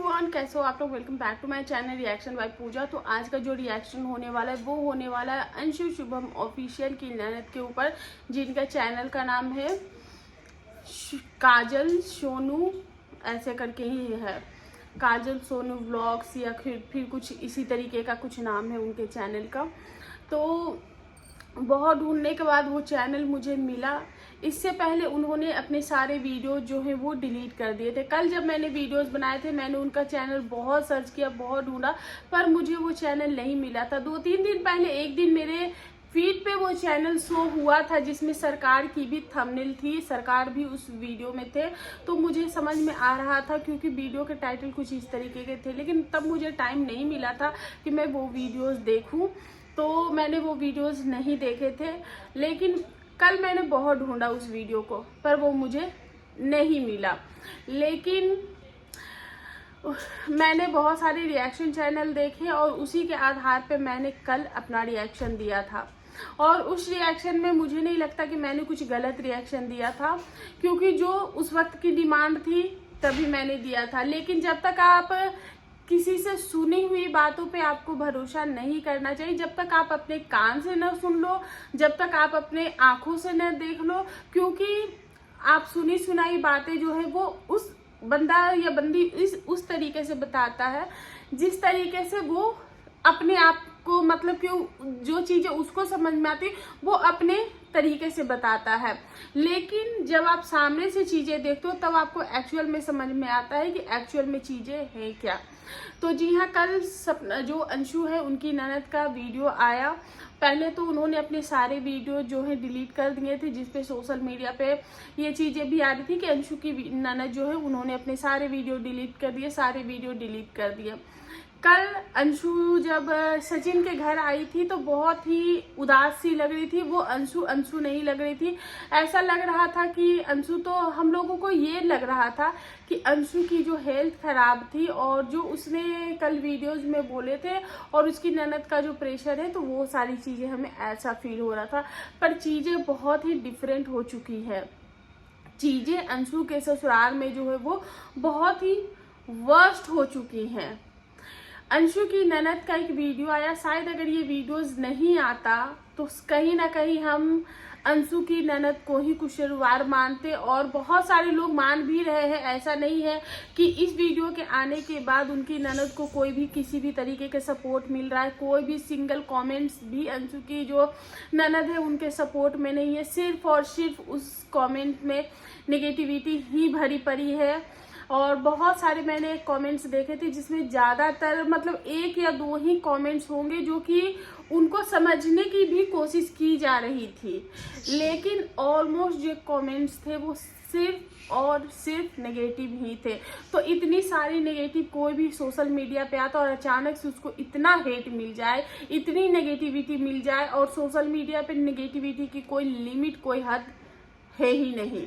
Everyone, कैसे हो आप लोग। Welcome back to my channel reaction by Pooja. तो आज का जो रिएक्शन होने वाला है वो होने वाला है अंशु शुभम ऑफिशियल की ननद के ऊपर, जिनका चैनल का नाम है काजल सोनू, ऐसे करके ही है, काजल सोनू व्लॉग्स या फिर कुछ इसी तरीके का कुछ नाम है उनके चैनल का। तो बहुत ढूंढने के बाद वो चैनल मुझे मिला। इससे पहले उन्होंने अपने सारे वीडियोस जो हैं वो डिलीट कर दिए थे। कल जब मैंने वीडियोस बनाए थे मैंने उनका चैनल बहुत सर्च किया, बहुत ढूंढा, पर मुझे वो चैनल नहीं मिला था। 2-3 दिन पहले एक दिन मेरे फीड पे वो चैनल शो हुआ था जिसमें सरकार की भी थंबनेल थी, सरकार भी उस वीडियो में थे। तो मुझे समझ में आ रहा था क्योंकि वीडियो के टाइटल कुछ इस तरीके के थे, लेकिन तब मुझे टाइम नहीं मिला था कि मैं वो वीडियोस देखूं, तो मैंने वो वीडियोस नहीं देखे थे। लेकिन कल मैंने बहुत ढूंढा उस वीडियो को, पर वो मुझे नहीं मिला। लेकिन मैंने बहुत सारे रिएक्शन चैनल देखे और उसी के आधार पे मैंने कल अपना रिएक्शन दिया था। और उस रिएक्शन में मुझे नहीं लगता कि मैंने कुछ गलत रिएक्शन दिया था, क्योंकि जो उस वक्त की डिमांड थी तभी मैंने दिया था। लेकिन जब तक आप किसी से सुनी हुई बातों पे आपको भरोसा नहीं करना चाहिए, जब तक आप अपने कान से न सुन लो, जब तक आप अपने आंखों से न देख लो, क्योंकि आप सुनी सुनाई बातें जो है वो उस बंदा या बंदी उस तरीके से बताता है जिस तरीके से वो अपने आप को, मतलब कि जो चीजें उसको समझ में आती वो अपने तरीके से बताता है। लेकिन जब आप सामने से चीजें देखते हो तब आपको एक्चुअल में समझ में आता है कि एक्चुअल में चीजें हैं क्या। तो जी हाँ, कल जो अंशु है उनकी ननद का वीडियो आया। पहले तो उन्होंने अपने सारे वीडियो जो है डिलीट कर दिए थे, जिसपे सोशल मीडिया पे ये चीजें भी आ रही थी कि अंशु की ननद जो है उन्होंने अपने सारे वीडियो डिलीट कर दिए, सारे वीडियो डिलीट कर दिए। कल अंशु जब सचिन के घर आई थी तो बहुत ही उदास सी लग रही थी। वो अंशु नहीं लग रही थी। ऐसा लग रहा था कि अंशु, तो हम लोगों को ये लग रहा था कि अंशु की जो हेल्थ खराब थी और जो उसने कल वीडियोस में बोले थे और उसकी ननद का जो प्रेशर है, तो वो सारी चीजें हमें ऐसा फील हो रहा था। पर चीजें बहुत ही डिफरेंट हो चुकी है। चीजें अंशु के ससुराल में जो है वो बहुत ही वर्स्ट हो चुकी हैं। अंशु की ननद का एक वीडियो आया, शायद अगर ये वीडियोस नहीं आता तो कहीं ना कहीं हम अंशु की ननद को ही कसूरवार मानते, और बहुत सारे लोग मान भी रहे हैं। ऐसा नहीं है कि इस वीडियो के आने के बाद उनकी ननद को कोई भी किसी भी तरीके के सपोर्ट मिल रहा है। कोई भी सिंगल कमेंट्स भी अंशु की जो ननद है उनके सपोर्ट में नहीं है। सिर्फ और सिर्फ उस कमेंट में नेगेटिविटी ही भरी पड़ी है। और बहुत सारे मैंने कमेंट्स देखे थे जिसमें ज़्यादातर, मतलब 1 या 2 ही कमेंट्स होंगे जो कि उनको समझने की भी कोशिश की जा रही थी। लेकिन ऑलमोस्ट जो कमेंट्स थे वो सिर्फ और सिर्फ नेगेटिव ही थे। तो इतनी सारी नेगेटिव कोई भी सोशल मीडिया पे आता और अचानक से उसको इतना हेट मिल जाए, इतनी नेगेटिविटी मिल जाए, और सोशल मीडिया पे नेगेटिविटी की कोई लिमिट, कोई हद है ही नहीं।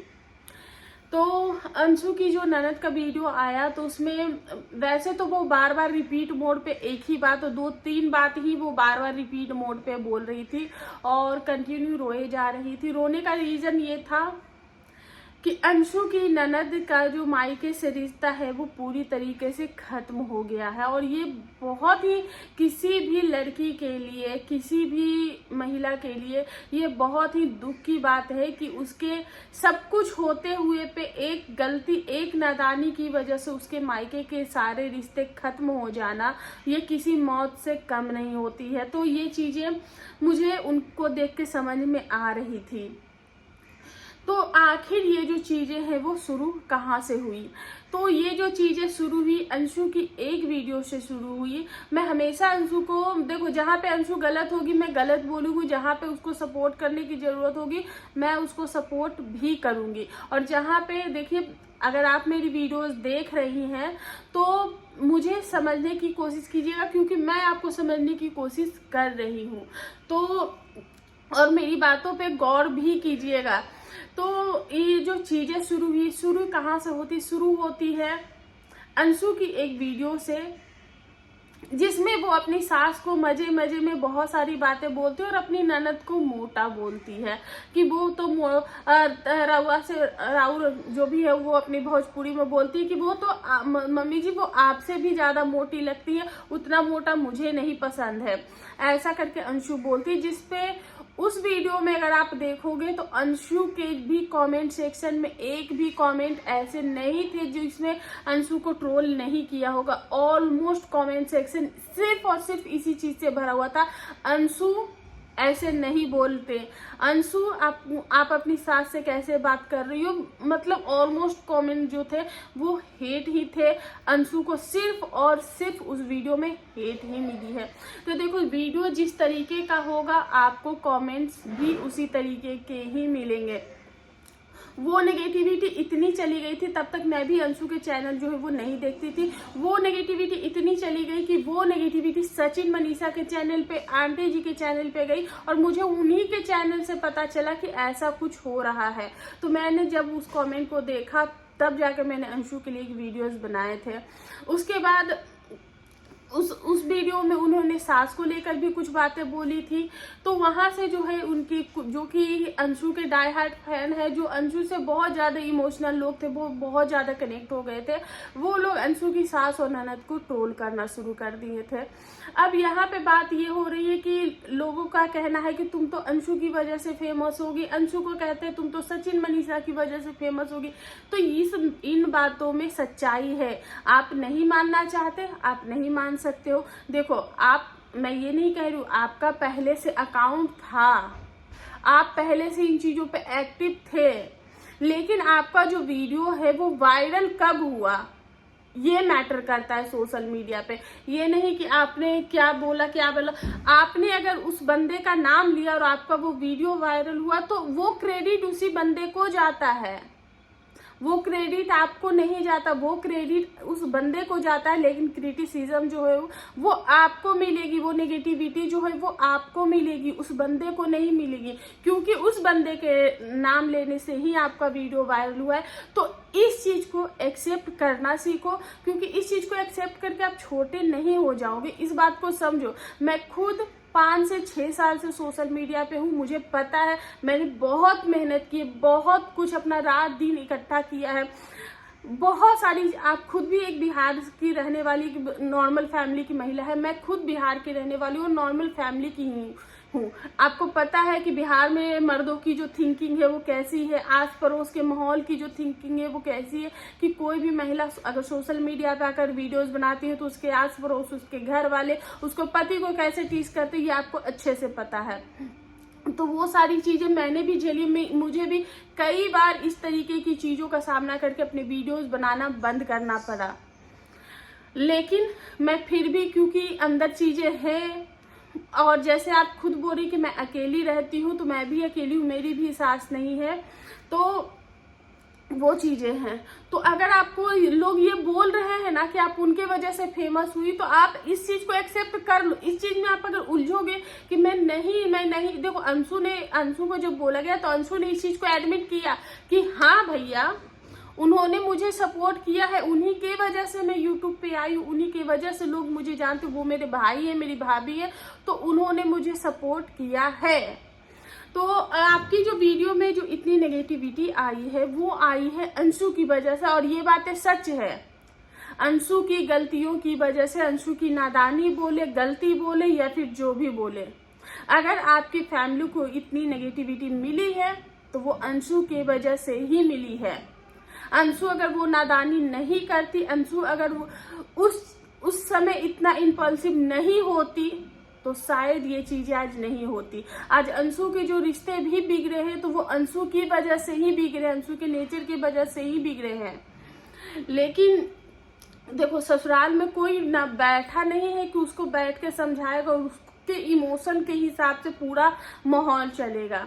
तो अंशु की जो ननद का वीडियो आया तो उसमें वैसे तो वो बार बार रिपीट मोड पे एक ही बात, 2-3 बात ही वो बार बार रिपीट मोड पे बोल रही थी और कंटिन्यू रोए जा रही थी। रोने का रीजन ये था कि अंशु की ननद का जो मायके से रिश्ता है वो पूरी तरीके से खत्म हो गया है। और ये बहुत ही, किसी भी लड़की के लिए, किसी भी महिला के लिए ये बहुत ही दुख की बात है कि उसके सब कुछ होते हुए पे एक गलती, एक नादानी की वजह से उसके मायके के सारे रिश्ते खत्म हो जाना, ये किसी मौत से कम नहीं होती है। तो ये चीजें मुझे उनको देख के समझ में आ रही थी। तो आखिर ये जो चीजें हैं वो शुरू कहाँ से हुई? तो ये जो चीजें शुरू हुई अंशु की एक वीडियो से शुरू हुई। मैं हमेशा अंशु को, देखो, जहाँ पे अंशु गलत होगी मैं गलत बोलूंगी, जहाँ पे उसको सपोर्ट करने की जरूरत होगी मैं उसको सपोर्ट भी करूंगी। और जहाँ पे, देखिए, अगर आप मेरी वीडियोस देख रही हैं तो मुझे समझने की कोशिश कीजिएगा, क्योंकि मैं आपको समझने की कोशिश कर रही हूँ। तो और मेरी बातों पे गौर भी कीजिएगा। तो ये जो चीजें शुरू हुई, शुरू कहाँ से होती? शुरू होती है अंशु की एक वीडियो से। जिसमें वो अपनी सास को मजे मजे में बहुत सारी बातें बोलती है और अपनी ननद को मोटा बोलती है कि वो तो रउआ से राउर जो भी है वो अपनी भोजपुरी में बोलती है कि वो तो मम्मी जी वो आपसे भी ज्यादा मोटी लगती है, उतना मोटा मुझे नहीं पसंद है, ऐसा करके अंशु बोलती है। जिसपे उस वीडियो में अगर आप देखोगे तो अंशु के भी कमेंट सेक्शन में एक भी कमेंट ऐसे नहीं थे जिसमें अंशु को ट्रोल नहीं किया होगा। ऑलमोस्ट कमेंट सेक्शन सिर्फ और सिर्फ इसी चीज से भरा हुआ था, अंशु ऐसे नहीं बोलते, अंशु आप अपनी सास से कैसे बात कर रही हो, मतलब ऑलमोस्ट कमेंट जो थे वो हेट ही थे। अंशु को सिर्फ और सिर्फ उस वीडियो में हेट ही मिली है। तो देखो वीडियो जिस तरीके का होगा आपको कमेंट्स भी उसी तरीके के ही मिलेंगे। वो नेगेटिविटी इतनी चली गई थी, तब तक मैं भी अंशु के चैनल जो है वो नहीं देखती थी, वो नेगेटिविटी इतनी चली गई कि वो नेगेटिविटी सचिन मनीषा के चैनल पे, आंटी जी के चैनल पे गई और मुझे उन्हीं के चैनल से पता चला कि ऐसा कुछ हो रहा है। तो मैंने जब उस कमेंट को देखा तब जाकर मैंने अंशु के लिए वीडियोस बनाए थे। उसके बाद उस वीडियो में उन्होंने सास को लेकर भी कुछ बातें बोली थी, तो वहां से जो है उनकी जो कि अंशु के डाई हार्ट फैन है, जो अंशु से बहुत ज्यादा इमोशनल लोग थे, वो बहुत ज्यादा कनेक्ट हो गए थे, वो लोग अंशु की सास और ननद को ट्रोल करना शुरू कर दिए थे। अब यहाँ पे बात ये हो रही है कि लोगों का कहना है कि तुम तो अंशु की वजह से फेमस होगी, अंशु को कहते हैं तुम तो सचिन मनीषा की वजह से फेमस होगी। तो इन बातों में सच्चाई है, आप नहीं मानना चाहते आप नहीं मान सकते हो। देखो मैं ये नहीं कह रही हूँ, आपका पहले से अकाउंट था, आप पहले से इन चीजों पे एक्टिव थे, लेकिन आपका जो वीडियो है वो वायरल कब हुआ ये मैटर करता है सोशल मीडिया पे। ये नहीं कि आपने क्या बोला आपने अगर उस बंदे का नाम लिया और आपका वो वीडियो वायरल हुआ तो वो क्रेडिट उसी बंदे को जाता है, वो क्रेडिट आपको नहीं जाता, वो क्रेडिट उस बंदे को जाता है। लेकिन क्रिटिसिज्म जो है वो आपको मिलेगी, वो नेगेटिविटी जो है वो आपको मिलेगी, उस बंदे को नहीं मिलेगी, क्योंकि उस बंदे के नाम लेने से ही आपका वीडियो वायरल हुआ है। तो इस चीज को एक्सेप्ट करना सीखो, क्योंकि इस चीज को एक्सेप्ट करके आप छोटे नहीं हो जाओगे, इस बात को समझो। मैं खुद 5 से 6 साल से सोशल मीडिया पे हूँ, मुझे पता है, मैंने बहुत मेहनत की, बहुत कुछ अपना रात दिन इकट्ठा किया है, बहुत सारी। आप खुद भी एक बिहार की रहने वाली नॉर्मल फैमिली की महिला है, मैं खुद बिहार की रहने वाली हूँ, नॉर्मल फैमिली की हूँ। आपको पता है कि बिहार में मर्दों की जो थिंकिंग है वो कैसी है, आस पड़ोस के माहौल की जो थिंकिंग है वो कैसी है, कि कोई भी महिला अगर सोशल मीडिया पे आकर वीडियोस बनाती है तो उसके आस पड़ोस, उसके घर वाले उसको पति को कैसे टीज करते हैं ये आपको अच्छे से पता है। तो वो सारी चीजें मैंने भी झेली, मुझे भी कई बार इस तरीके की चीजों का सामना करके अपने वीडियोस बनाना बंद करना पड़ा। लेकिन मैं फिर भी, क्योंकि अंदर चीजें हैं, और जैसे आप खुद बोल रही कि मैं अकेली रहती हूँ, तो मैं भी अकेली हूँ, मेरी भी सास नहीं है, तो वो चीजें हैं। तो अगर आपको लोग ये बोल रहे हैं ना कि आप उनके वजह से फेमस हुई, तो आप इस चीज को एक्सेप्ट कर लो। इस चीज में आप अगर उलझोगे कि मैं नहीं, देखो अंशु को जब बोला गया तो अंशु ने इस चीज को एडमिट किया कि हाँ भैया उन्होंने मुझे सपोर्ट किया है, उन्हीं के वजह से मैं यूट्यूब पे आई हूँ, उन्हीं की वजह से लोग मुझे जानते, वो मेरे भाई है, मेरी भाभी है, तो उन्होंने मुझे सपोर्ट किया है। तो आपकी जो वीडियो में जो इतनी नेगेटिविटी आई है वो आई है अंशु की वजह से, और ये बातें सच है। अंशु की गलतियों की वजह से, अंशु की नादानी बोले, गलती बोले या फिर जो भी बोले, अगर आपकी फैमिली को इतनी नेगेटिविटी मिली है तो वो अंशु की वजह से ही मिली है। अंशु अगर वो नादानी नहीं करती, अंशु अगर वो उस समय इतना इम्पल्सिव नहीं होती तो शायद ये चीजें आज नहीं होती। आज अंशु के जो रिश्ते भी बिगड़े हैं तो वो अंशु की वजह से ही बिगड़े, अंशु के नेचर की वजह से ही बिगड़े हैं। लेकिन देखो ससुराल में कोई ना बैठा नहीं है कि उसको बैठ के समझाएगा, उसके इमोशन के हिसाब से पूरा माहौल चलेगा।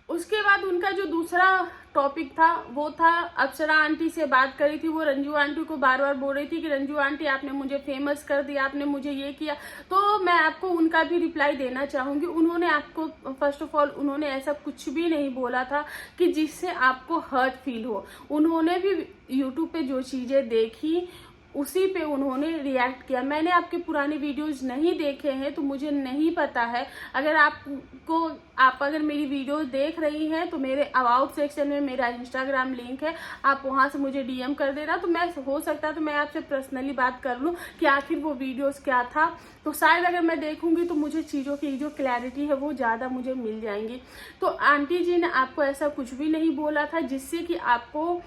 उसके बाद उनका जो दूसरा टॉपिक था वो था, अप्सरा आंटी से बात करी थी, वो रंजू आंटी को बार बार बोल रही थी कि रंजू आंटी आपने मुझे फेमस कर दिया, आपने मुझे ये किया। तो मैं आपको उनका भी रिप्लाई देना चाहूंगी। उन्होंने आपको फर्स्ट ऑफ ऑल उन्होंने ऐसा कुछ भी नहीं बोला था कि जिससे आपको हर्ट फील हो। उन्होंने भी यूट्यूब पे जो चीजें देखी उसी पे उन्होंने रिएक्ट किया। मैंने आपके पुराने वीडियोस नहीं देखे हैं तो मुझे नहीं पता है। अगर आप अगर मेरी वीडियोस देख रही हैं तो मेरे अबाउट सेक्शन में मेरा इंस्टाग्राम लिंक है, आप वहां से मुझे डीएम कर देना, तो मैं हो सकता है तो मैं आपसे पर्सनली बात कर लूँ कि आखिर वो वीडियोस क्या था। तो शायद अगर मैं देखूंगी तो मुझे चीज़ों की जो क्लैरिटी है वो ज़्यादा मुझे मिल जाएंगी। तो आंटी जी ने आपको ऐसा कुछ भी नहीं बोला था जिससे कि आपको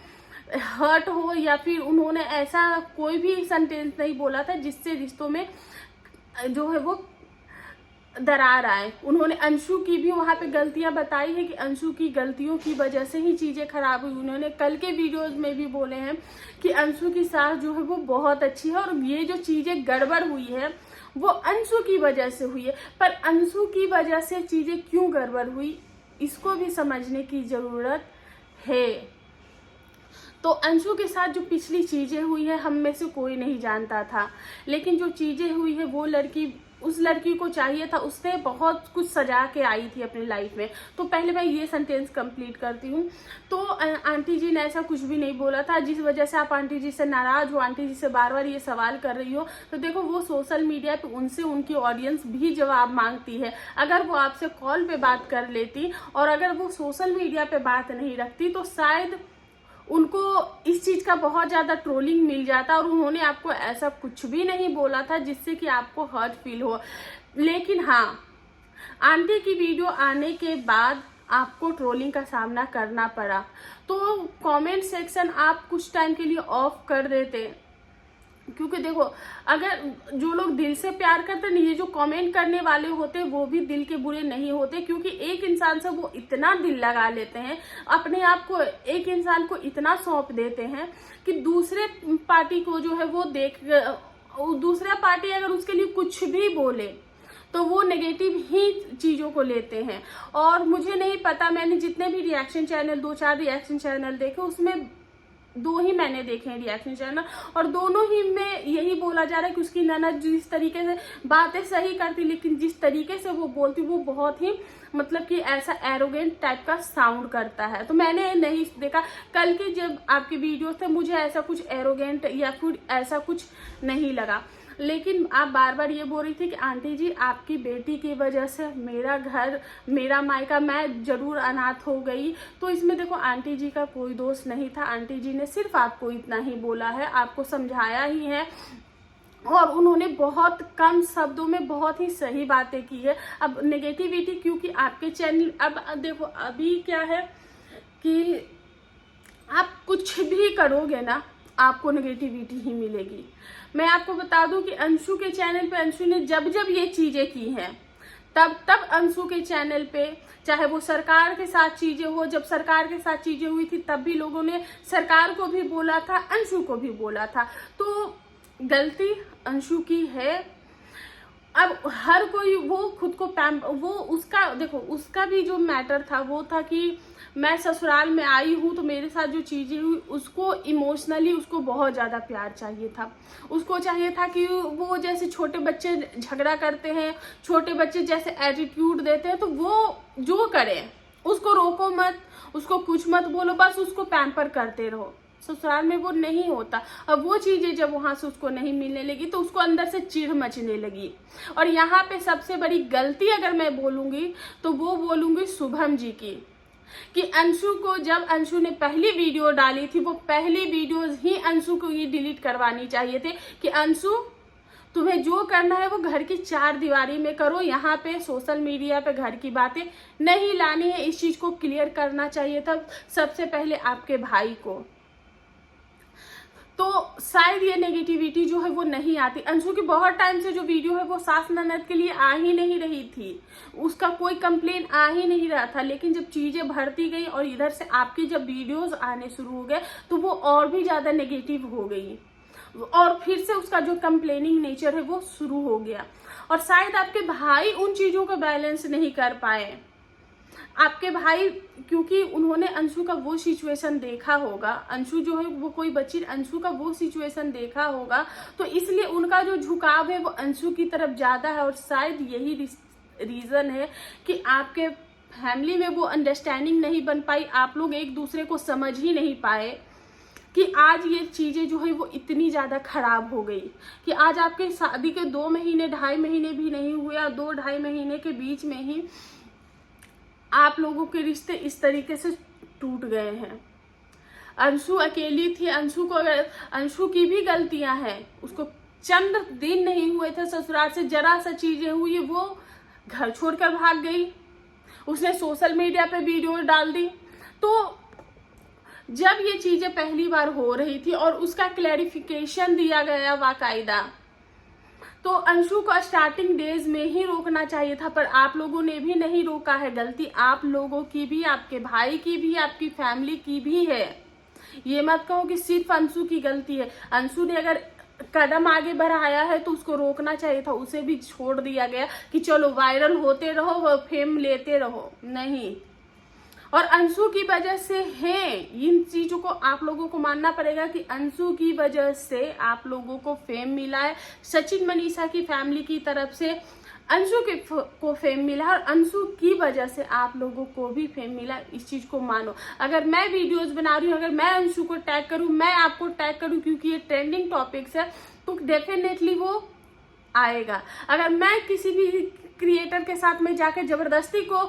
हर्ट हो, या फिर उन्होंने ऐसा कोई भी सेंटेंस नहीं बोला था जिससे रिश्तों में जो है वो दरार आए। उन्होंने अंशु की भी वहाँ पे गलतियां बताई है कि अंशु की गलतियों की वजह से ही चीज़ें खराब हुई। उन्होंने कल के वीडियोस में भी बोले हैं कि अंशु की सास जो है वो बहुत अच्छी है और ये जो चीज़ें गड़बड़ हुई है वो अंशु की वजह से हुई है। पर अंशु की वजह से चीज़ें क्यों गड़बड़ हुई इसको भी समझने की ज़रूरत है। तो अंशु के साथ जो पिछली चीज़ें हुई है हम में से कोई नहीं जानता था, लेकिन जो चीज़ें हुई है वो उस लड़की को चाहिए था, उसने बहुत कुछ सजा के आई थी अपनी लाइफ में। तो पहले मैं ये सेंटेंस कंप्लीट करती हूँ। तो आंटी जी ने ऐसा कुछ भी नहीं बोला था जिस वजह से आप आंटी जी से नाराज हो, आंटी जी से बार बार ये सवाल कर रही हो। तो देखो वो सोशल मीडिया पे उनसे उनकी ऑडियंस भी जवाब मांगती है। अगर वो आपसे कॉल पे बात कर लेती और अगर वो सोशल मीडिया पे बात नहीं रखती तो शायद उनको इस चीज़ का बहुत ज़्यादा ट्रोलिंग मिल जाता और उन्होंने आपको ऐसा कुछ भी नहीं बोला था जिससे कि आपको हर्ट फील हो। लेकिन हाँ, आंटी की वीडियो आने के बाद आपको ट्रोलिंग का सामना करना पड़ा। तो कमेंट सेक्शन आप कुछ टाइम के लिए ऑफ कर देते, क्योंकि देखो अगर जो लोग दिल से प्यार करते हैं, ये जो कमेंट करने वाले होते हैं वो भी दिल के बुरे नहीं होते, क्योंकि एक इंसान से वो इतना दिल लगा लेते हैं, अपने आप को एक इंसान को इतना सौंप देते हैं कि दूसरे पार्टी को जो है वो दूसरा पार्टी अगर उसके लिए कुछ भी बोले तो वो नेगेटिव ही चीज़ों को लेते हैं। और मुझे नहीं पता, मैंने जितने भी रिएक्शन चैनल 2-4 रिएक्शन चैनल देखे उसमें 2 ही मैंने देखे हैं रिएक्शन चैनल, और दोनों ही में यही बोला जा रहा है कि उसकी ननद जिस तरीके से बातें सही करती लेकिन जिस तरीके से वो बोलती वो बहुत ही मतलब कि ऐसा एरोगेंट टाइप का साउंड करता है। तो मैंने नहीं देखा कल के जब आपके वीडियो थे, मुझे ऐसा कुछ एरोगेंट या फिर ऐसा कुछ नहीं लगा। लेकिन आप बार बार ये बोल रही थी कि आंटी जी आपकी बेटी की वजह से मेरा घर, मेरा मायका, मैं जरूर अनाथ हो गई। तो इसमें देखो आंटी जी का कोई दोष नहीं था। आंटी जी ने सिर्फ आपको इतना ही बोला है, आपको समझाया ही है और उन्होंने बहुत कम शब्दों में बहुत ही सही बातें की है। अब नेगेटिविटी, क्योंकि आपके चैनल, अब देखो अभी क्या है कि आप कुछ भी करोगे ना आपको नेगेटिविटी ही मिलेगी। मैं आपको बता दूं कि अंशु के चैनल पे अंशु ने जब जब ये चीजें की हैं तब अंशु के चैनल पे, चाहे वो सरकार के साथ चीजें हो, जब सरकार के साथ चीजें हुई थी तब भी लोगों ने सरकार को भी बोला था, अंशु को भी बोला था। तो गलती अंशु की है। अब हर कोई वो खुद को वो उसका देखो, उसका भी जो मैटर था वो था कि मैं ससुराल में आई हूँ तो मेरे साथ जो चीज़ें हुई उसको इमोशनली उसको बहुत ज़्यादा प्यार चाहिए था। उसको चाहिए था कि वो जैसे छोटे बच्चे झगड़ा करते हैं, छोटे बच्चे जैसे एटीट्यूड देते हैं, तो वो जो करे उसको रोको मत, उसको कुछ मत बोलो, बस उसको पैम्पर करते रहो। ससुराल में वो नहीं होता। अब वो चीजें जब वहां से उसको नहीं मिलने लगी तो उसको अंदर से चिढ़ मचने लगी। और यहाँ पे सबसे बड़ी गलती अगर मैं बोलूंगी तो वो बोलूंगी शुभम जी की, कि अंशु को जब अंशु ने पहली वीडियो डाली थी वो पहली वीडियोस ही अंशु को ये डिलीट करवानी चाहिए थे कि अंशु तुम्हें जो करना है वो घर की 4 दीवारी में करो, यहाँ पे सोशल मीडिया पे घर की बातें नहीं लानी है। इस चीज को क्लियर करना चाहिए था सबसे पहले आपके भाई को, तो शायद ये नेगेटिविटी जो है वो नहीं आती। अंशु की बहुत टाइम से जो वीडियो है वो सास ननद के लिए आ ही नहीं रही थी, उसका कोई कंप्लेन आ ही नहीं रहा था। लेकिन जब चीजें बढ़ती गई और इधर से आपकी जब वीडियोस आने शुरू हो गए तो वो और भी ज्यादा नेगेटिव हो गई और फिर से उसका जो कंप्लेनिंग नेचर है वो शुरू हो गया। और शायद आपके भाई उन चीजों को बैलेंस नहीं कर पाए। आपके भाई, क्योंकि उन्होंने अंशु का वो सिचुएशन देखा होगा, अंशु जो है वो कोई बच्ची, अंशु का वो सिचुएशन देखा होगा, तो इसलिए उनका जो झुकाव है वो अंशु की तरफ ज्यादा है। और शायद यही रीजन है कि आपके फैमिली में वो अंडरस्टैंडिंग नहीं बन पाई, आप लोग एक दूसरे को समझ ही नहीं पाए कि आज ये चीज़ें जो है वो इतनी ज़्यादा ख़राब हो गई कि आज आपके शादी के 2 महीने 2.5 महीने भी नहीं हुए और 2-2.5 महीने के बीच में ही आप लोगों के रिश्ते इस तरीके से टूट गए हैं। अंशु अकेली थी, अंशु की भी गलतियां हैं, उसको चंद दिन नहीं हुए थे ससुराल से, जरा सा चीजें हुई वो घर छोड़कर भाग गई, उसने सोशल मीडिया पे वीडियो डाल दी। तो जब ये चीजें पहली बार हो रही थी और उसका क्लैरिफिकेशन दिया गया बाकायदा, तो अंशु को स्टार्टिंग डेज में ही रोकना चाहिए था, पर आप लोगों ने भी नहीं रोका है। गलती आप लोगों की भी, आपके भाई की भी, आपकी फैमिली की भी है। ये मत कहो कि सिर्फ अंशु की गलती है। अंशु ने अगर कदम आगे बढ़ाया है तो उसको रोकना चाहिए था, उसे भी छोड़ दिया गया कि चलो वायरल होते रहो, फेम लेते रहो। नहीं, और अंशु की वजह से है, इन चीजों को आप लोगों को मानना पड़ेगा कि अंशु की वजह से आप लोगों को फेम मिला है। सचिन मनीषा की फैमिली की तरफ से अंशु को फेम मिला और अंशु की वजह से आप लोगों को भी फेम मिला। इस चीज को मानो। अगर मैं वीडियोस बना रही हूँ, अगर मैं अंशु को टैग करूँ, मैं आपको टैग करूँ क्योंकि ये ट्रेंडिंग टॉपिक्स है, तो डेफिनेटली वो आएगा। अगर मैं किसी भी क्रिएटर के साथ में जाकर जबरदस्ती को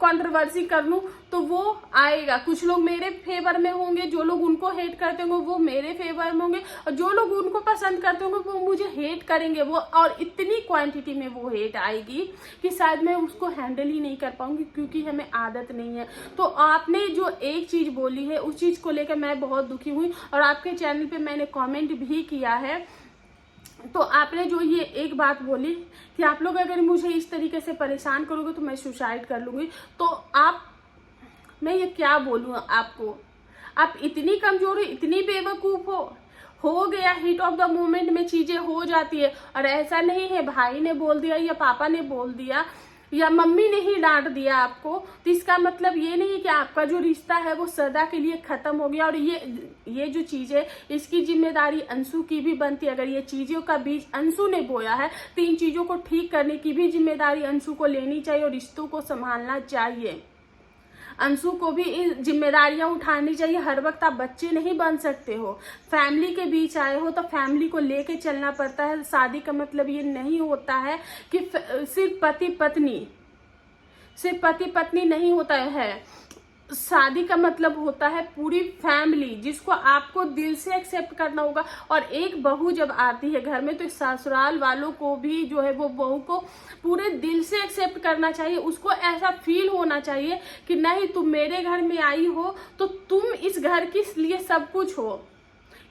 कंट्रोवर्सी कर लूं तो वो आएगा। कुछ लोग मेरे फेवर में होंगे, जो लोग उनको हेट करते होंगे वो मेरे फेवर में होंगे, और जो लोग उनको पसंद करते होंगे वो मुझे हेट करेंगे। वो और इतनी क्वांटिटी में वो हेट आएगी कि शायद मैं उसको हैंडल ही नहीं कर पाऊंगी, क्योंकि हमें आदत नहीं है। तो आपने जो एक चीज बोली है उस चीज को लेकर मैं बहुत दुखी हुई, और आपके चैनल पे मैंने कॉमेंट भी किया है। तो आपने जो ये एक बात बोली कि आप लोग अगर मुझे इस तरीके से परेशान करोगे तो मैं सुसाइड कर लूंगी, तो मैं ये क्या बोलूँ आपको। आप इतनी कमजोर हो, इतनी बेवकूफ हो गया, हिट ऑफ द मोमेंट में चीजें हो जाती है। और ऐसा नहीं है भाई ने बोल दिया या पापा ने बोल दिया या मम्मी ने ही डांट दिया आपको, तो इसका मतलब ये नहीं कि आपका जो रिश्ता है वो सदा के लिए खत्म हो गया। और ये जो चीज है इसकी जिम्मेदारी अंशु की भी बनती है। अगर ये चीजों का बीज अंशु ने बोया है तो इन चीजों को ठीक करने की भी जिम्मेदारी अंशु को लेनी चाहिए और रिश्तों को संभालना चाहिए। अंशु को भी जिम्मेदारियां उठानी चाहिए। हर वक्त आप बच्चे नहीं बन सकते हो। फैमिली के बीच आए हो तो फैमिली को लेके चलना पड़ता है। शादी का मतलब ये नहीं होता है कि सिर्फ पति पत्नी नहीं होता है। शादी का मतलब होता है पूरी फैमिली, जिसको आपको दिल से एक्सेप्ट करना होगा। और एक बहू जब आती है घर में तो ससुराल वालों को भी जो है वो बहू को पूरे दिल से एक्सेप्ट करना चाहिए। उसको ऐसा फील होना चाहिए कि नहीं, तुम मेरे घर में आई हो तो तुम इस घर के लिए सब कुछ हो।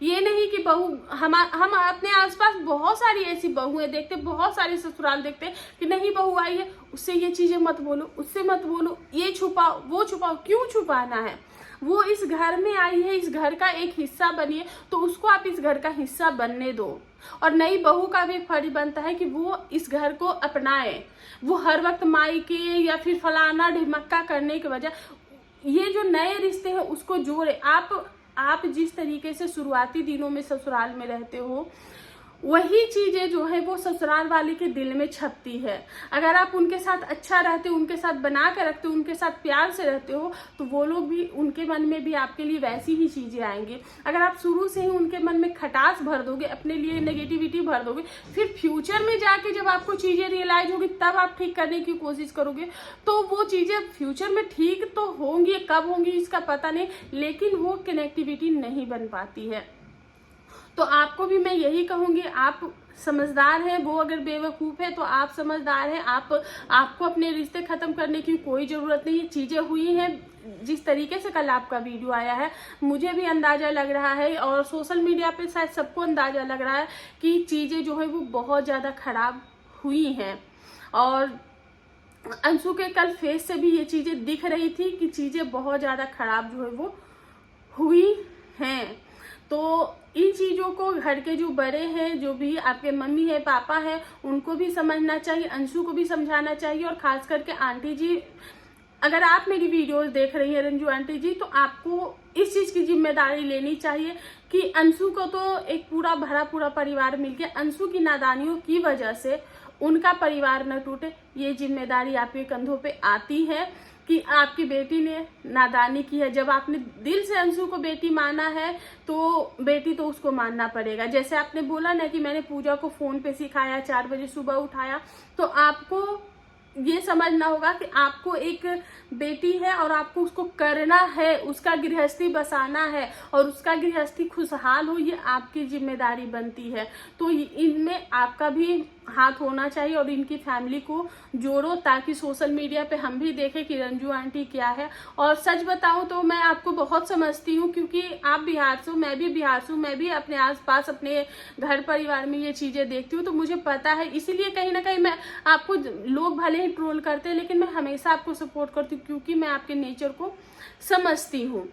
ये नहीं कि बहू हम अपने आसपास बहुत सारी ऐसी बहुएं देखते, बहुत सारे ससुराल देखते कि नहीं बहू आई है उससे ये चीजें मत बोलो, उससे मत बोलो, ये छुपाओ वो छुपाओ। क्यों छुपाना है? वो इस घर में आई है, इस घर का एक हिस्सा बनी है, तो उसको आप इस घर का हिस्सा बनने दो। और नई बहू का भी फर्ज बनता है कि वो इस घर को अपनाए। वो हर वक्त मायके या फिर फलाना ढिमक्का करने के वजह ये जो नए रिश्ते हैं उसको जोड़े। आप जिस तरीके से शुरुआती दिनों में ससुराल में रहते हो वही चीजें जो है वो ससुराल वाले के दिल में छपती है। अगर आप उनके साथ अच्छा रहते हो, उनके साथ बना के रखते हो, उनके साथ प्यार से रहते हो, तो वो लोग भी, उनके मन में भी आपके लिए वैसी ही चीजें आएंगी। अगर आप शुरू से ही उनके मन में खटास भर दोगे, अपने लिए नेगेटिविटी भर दोगे, फिर फ्यूचर में जाके जब आपको चीजें रियलाइज होगी तब आप ठीक करने की कोशिश करोगे, तो वो चीजें फ्यूचर में ठीक तो होंगी, कब होंगी इसका पता नहीं, लेकिन वो कनेक्टिविटी नहीं बन पाती है। तो आपको भी मैं यही कहूंगी, आप समझदार हैं, वो अगर बेवकूफ है तो आप समझदार हैं। आपको अपने रिश्ते खत्म करने की कोई जरूरत नहीं है। चीजें हुई हैं जिस तरीके से कल आपका वीडियो आया है, मुझे भी अंदाजा लग रहा है और सोशल मीडिया पे शायद सबको अंदाजा लग रहा है कि चीजें जो है वो बहुत ज्यादा खराब हुई हैं। और अंशु के कल फेस से भी ये चीजें दिख रही थी कि चीजें बहुत ज्यादा खराब जो है वो हुई हैं। तो इन चीजों को घर के जो बड़े हैं, जो भी आपके मम्मी है, पापा है, उनको भी समझना चाहिए, अंशु को भी समझाना चाहिए। और खास करके आंटी जी, अगर आप मेरी वीडियोस देख रही हैं रंजू आंटी जी, तो आपको इस चीज की जिम्मेदारी लेनी चाहिए कि अंशु को तो एक पूरा भरा पूरा परिवार मिलके अंशु की नादानियों की वजह से उनका परिवार न टूटे, ये जिम्मेदारी आपके कंधों पे आती है कि आपकी बेटी ने नादानी की है। जब आपने दिल से अंशु को बेटी माना है तो बेटी तो उसको मानना पड़ेगा। जैसे आपने बोला ना कि मैंने पूजा को फोन पे सिखाया, 4 बजे सुबह उठाया, तो आपको ये समझना होगा कि आपको एक बेटी है और आपको उसको करना है, उसका गृहस्थी बसाना है और उसका गृहस्थी खुशहाल हो, ये आपकी जिम्मेदारी बनती है। तो इनमें आपका भी हाथ होना चाहिए और इनकी फैमिली को जोड़ो ताकि सोशल मीडिया पे हम भी देखें कि रंजू आंटी क्या है। और सच बताऊं तो मैं आपको बहुत समझती हूँ, क्योंकि आप बिहार से हो, मैं भी बिहार से हूँ, मैं भी अपने आसपास अपने घर परिवार में ये चीजें देखती हूँ, तो मुझे पता है। इसीलिए कहीं ना कहीं मैं आपको, लोग भले ही ट्रोल करते हैं लेकिन मैं हमेशा आपको सपोर्ट करती हूँ, क्योंकि मैं आपके नेचर को समझती हूँ।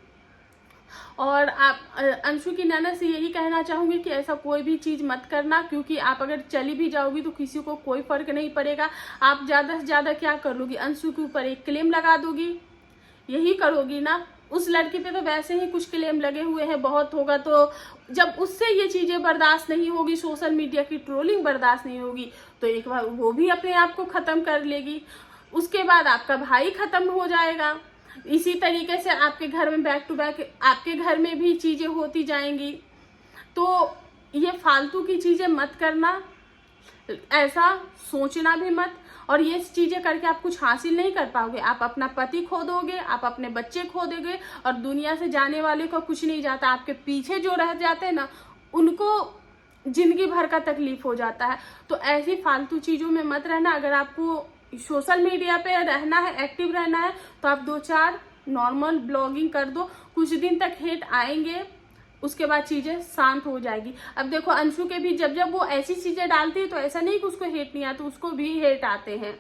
और आप अंशु की नैना से यही कहना चाहूंगी कि ऐसा कोई भी चीज मत करना, क्योंकि आप अगर चली भी जाओगी तो किसी को कोई फर्क नहीं पड़ेगा। आप ज्यादा से ज्यादा क्या कर लोगी, अंशु के ऊपर एक क्लेम लगा दोगी, यही करोगी ना। उस लड़की पे तो वैसे ही कुछ क्लेम लगे हुए हैं, बहुत होगा। तो जब उससे ये चीजें बर्दाश्त नहीं होगी, सोशल मीडिया की ट्रोलिंग बर्दाश्त नहीं होगी, तो एक बार वो भी अपने आप को खत्म कर लेगी। उसके बाद आपका भाई खत्म हो जाएगा। इसी तरीके से आपके घर में बैक टू बैक आपके घर में भी चीजें होती जाएंगी। तो ये फालतू की चीजें मत करना, ऐसा सोचना भी मत। और ये चीजें करके आप कुछ हासिल नहीं कर पाओगे। आप अपना पति खो दोगे, आप अपने बच्चे खो दोगे, और दुनिया से जाने वाले को कुछ नहीं जाता। आपके पीछे जो रह जाते हैं ना, उनको जिंदगी भर का तकलीफ हो जाता है। तो ऐसी फालतू चीजों में मत रहना। अगर आपको सोशल मीडिया पे रहना है, एक्टिव रहना है, तो आप 2-4 नॉर्मल ब्लॉगिंग कर दो। कुछ दिन तक हेट आएंगे, उसके बाद चीजें शांत हो जाएगी। अब देखो अंशु के भी जब जब वो ऐसी चीजें डालती है तो ऐसा नहीं कि उसको हेट नहीं आता, उसको भी हेट आते हैं,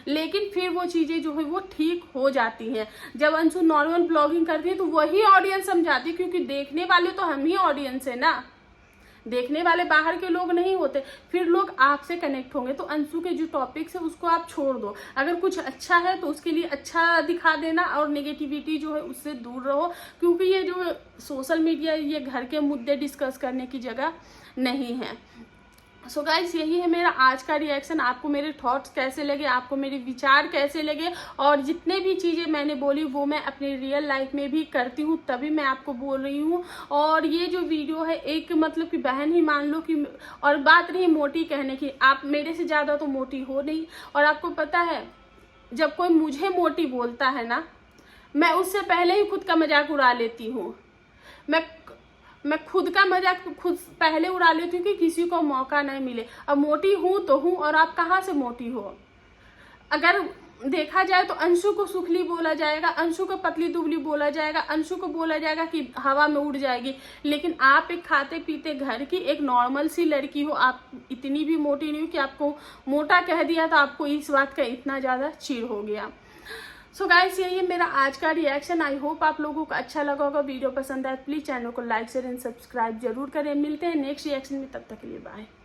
लेकिन फिर वो चीजें जो है वो ठीक हो जाती हैं। जब अंशु नॉर्मल ब्लॉगिंग करती है तो वही ऑडियंस समझाती है, क्योंकि देखने वाले तो हम ही ऑडियंस है ना, देखने वाले बाहर के लोग नहीं होते। फिर लोग आपसे कनेक्ट होंगे। तो अंशु के जो टॉपिक्स है उसको आप छोड़ दो। अगर कुछ अच्छा है तो उसके लिए अच्छा दिखा देना, और नेगेटिविटी जो है उससे दूर रहो, क्योंकि ये जो सोशल मीडिया, ये घर के मुद्दे डिस्कस करने की जगह नहीं है। सो गाइस, यही है मेरा आज का रिएक्शन। आपको मेरे थॉट्स कैसे लगे, आपको मेरे विचार कैसे लगे, और जितने भी चीज़ें मैंने बोली वो मैं अपनी रियल लाइफ में भी करती हूँ, तभी मैं आपको बोल रही हूँ। और ये जो वीडियो है, एक मतलब कि बहन ही मान लो कि, और बात रही मोटी कहने की, आप मेरे से ज़्यादा तो मोटी हो नहीं। और आपको पता है, जब कोई मुझे मोटी बोलता है ना, मैं उससे पहले ही खुद का मजाक उड़ा लेती हूँ। मैं खुद का मजाक खुद पहले उड़ा लेती हूँ कि किसी को मौका नहीं मिले। अब मोटी हूँ तो हूँ, और आप कहाँ से मोटी हो। अगर देखा जाए तो अंशु को सुखली बोला जाएगा, अंशु को पतली दुबली बोला जाएगा, अंशु को बोला जाएगा कि हवा में उड़ जाएगी। लेकिन आप एक खाते पीते घर की एक नॉर्मल सी लड़की हो, आप इतनी भी मोटी नहीं हो कि आपको मोटा कह दिया तो आपको इस बात का इतना ज़्यादा चिढ़ हो गया। सो गाइस, यही है मेरा आज का रिएक्शन। आई होप आप लोगों को अच्छा लगा होगा। वीडियो पसंद आए प्लीज चैनल को लाइक शेयर एंड सब्सक्राइब जरूर करें। मिलते हैं नेक्स्ट रिएक्शन में, तब तक के लिए बाय।